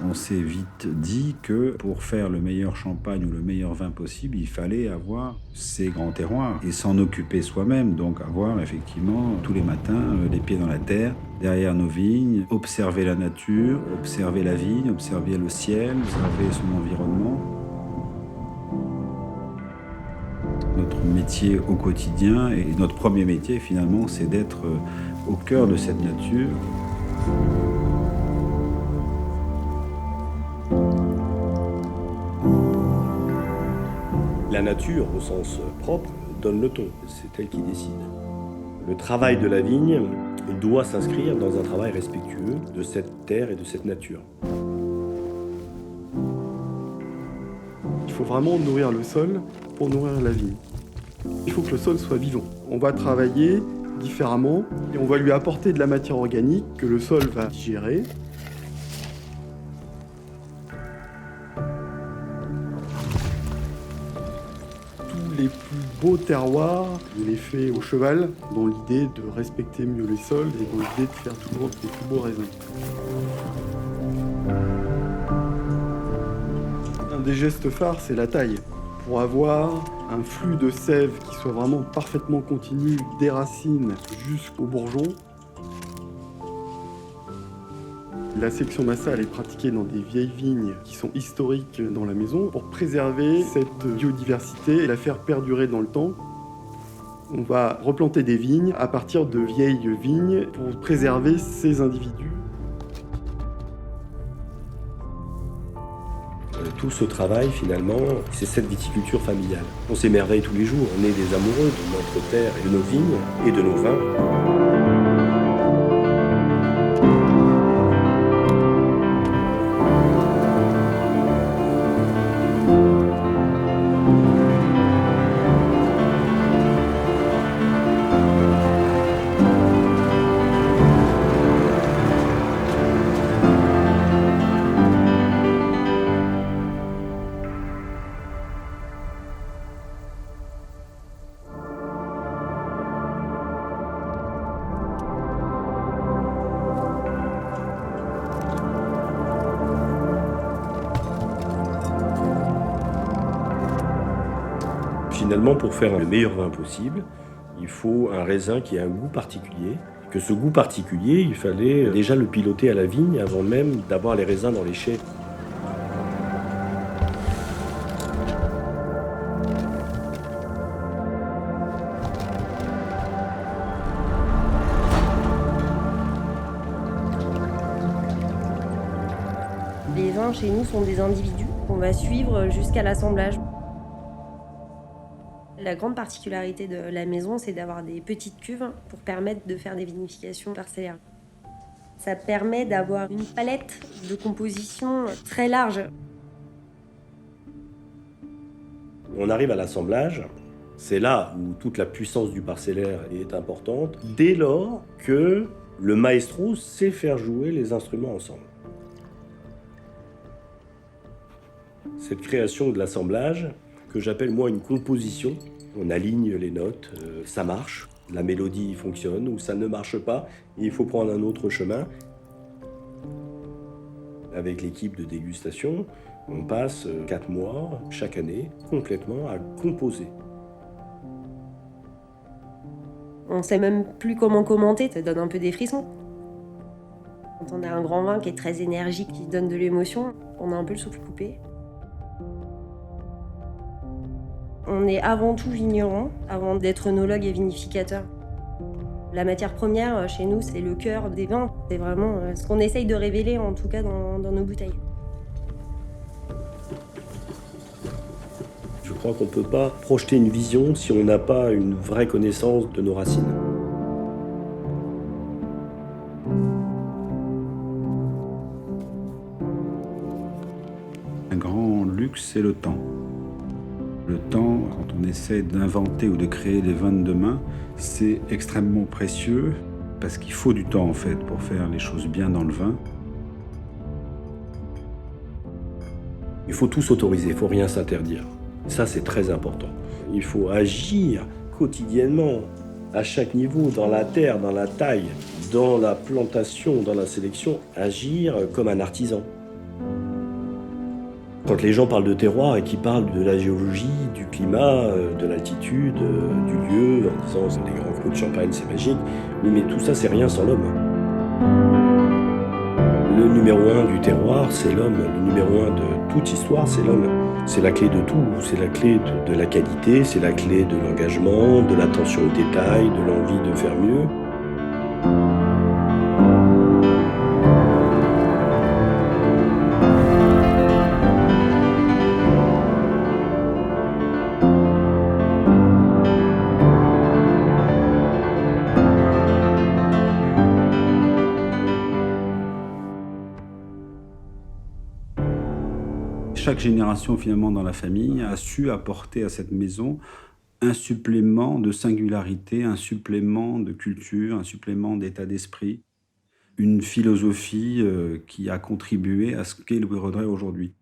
On s'est vite dit que pour faire le meilleur champagne ou le meilleur vin possible, il fallait avoir ces grands terroirs et s'en occuper soi-même. Donc avoir effectivement tous les matins les pieds dans la terre, derrière nos vignes, observer la nature, observer la vigne, observer le ciel, observer son environnement. Notre métier au quotidien et notre premier métier finalement, c'est d'être au cœur de cette nature. La nature, au sens propre, donne le ton. C'est elle qui décide. Le travail de la vigne doit s'inscrire dans un travail respectueux de cette terre et de cette nature. Il faut vraiment nourrir le sol pour nourrir la vigne. Il faut que le sol soit vivant. On va travailler différemment et on va lui apporter de la matière organique que le sol va digérer. Tous les plus beaux terroirs, on les fait au cheval, dans l'idée de respecter mieux les sols et dans l'idée de faire toujours des plus beaux raisins. Un des gestes phares, c'est la taille. Pour avoir un flux de sève qui soit vraiment parfaitement continu des racines jusqu'au bourgeon. La sélection massale est pratiquée dans des vieilles vignes qui sont historiques dans la maison pour préserver cette biodiversité et la faire perdurer dans le temps. On va replanter des vignes à partir de vieilles vignes pour préserver ces individus. Tout ce travail, finalement, c'est cette viticulture familiale. On s'émerveille tous les jours, on est des amoureux de notre terre et de nos vignes et de nos vins. Finalement, pour faire le meilleur vin possible, il faut un raisin qui a un goût particulier. Que ce goût particulier, il fallait déjà le piloter à la vigne avant même d'avoir les raisins dans les chais. Les vins chez nous sont des individus qu'on va suivre jusqu'à l'assemblage. La grande particularité de la maison, c'est d'avoir des petites cuves pour permettre de faire des vinifications parcellaires. Ça permet d'avoir une palette de composition très large. On arrive à l'assemblage, c'est là où toute la puissance du parcellaire est importante, dès lors que le maestro sait faire jouer les instruments ensemble. Cette création de l'assemblage, que j'appelle moi une composition, on aligne les notes, ça marche, la mélodie fonctionne ou ça ne marche pas, il faut prendre un autre chemin. Avec l'équipe de dégustation, on passe 4 mois chaque année complètement à composer. On sait même plus comment commenter, ça donne un peu des frissons. Quand on a un grand vin qui est très énergique, qui donne de l'émotion, on a un peu le souffle coupé. On est avant tout vigneron, avant d'être œnologue et vinificateur. La matière première, chez nous, c'est le cœur des vins. C'est vraiment ce qu'on essaye de révéler, en tout cas, dans nos bouteilles. Je crois qu'on ne peut pas projeter une vision si on n'a pas une vraie connaissance de nos racines. Un grand luxe, c'est le temps. Le temps, quand on essaie d'inventer ou de créer les vins de demain, c'est extrêmement précieux parce qu'il faut du temps en fait pour faire les choses bien dans le vin. Il faut tout s'autoriser, il ne faut rien s'interdire. Ça, c'est très important. Il faut agir quotidiennement, à chaque niveau, dans la terre, dans la taille, dans la plantation, dans la sélection, agir comme un artisan. Quand les gens parlent de terroir et qu'ils parlent de la géologie, du climat, de l'altitude, du lieu, en disant les grands crus de Champagne, c'est magique, oui, mais tout ça, c'est rien sans l'homme. Le numéro 1 du terroir, c'est l'homme. Le numéro 1 de toute histoire, c'est l'homme. C'est la clé de tout. C'est la clé de la qualité, c'est la clé de l'engagement, de l'attention au détail, de l'envie de faire mieux. Chaque génération, finalement, dans la famille, a su apporter à cette maison un supplément de singularité, un supplément de culture, un supplément d'état d'esprit, une philosophie qui a contribué à ce qu'est Louis Rodrey aujourd'hui.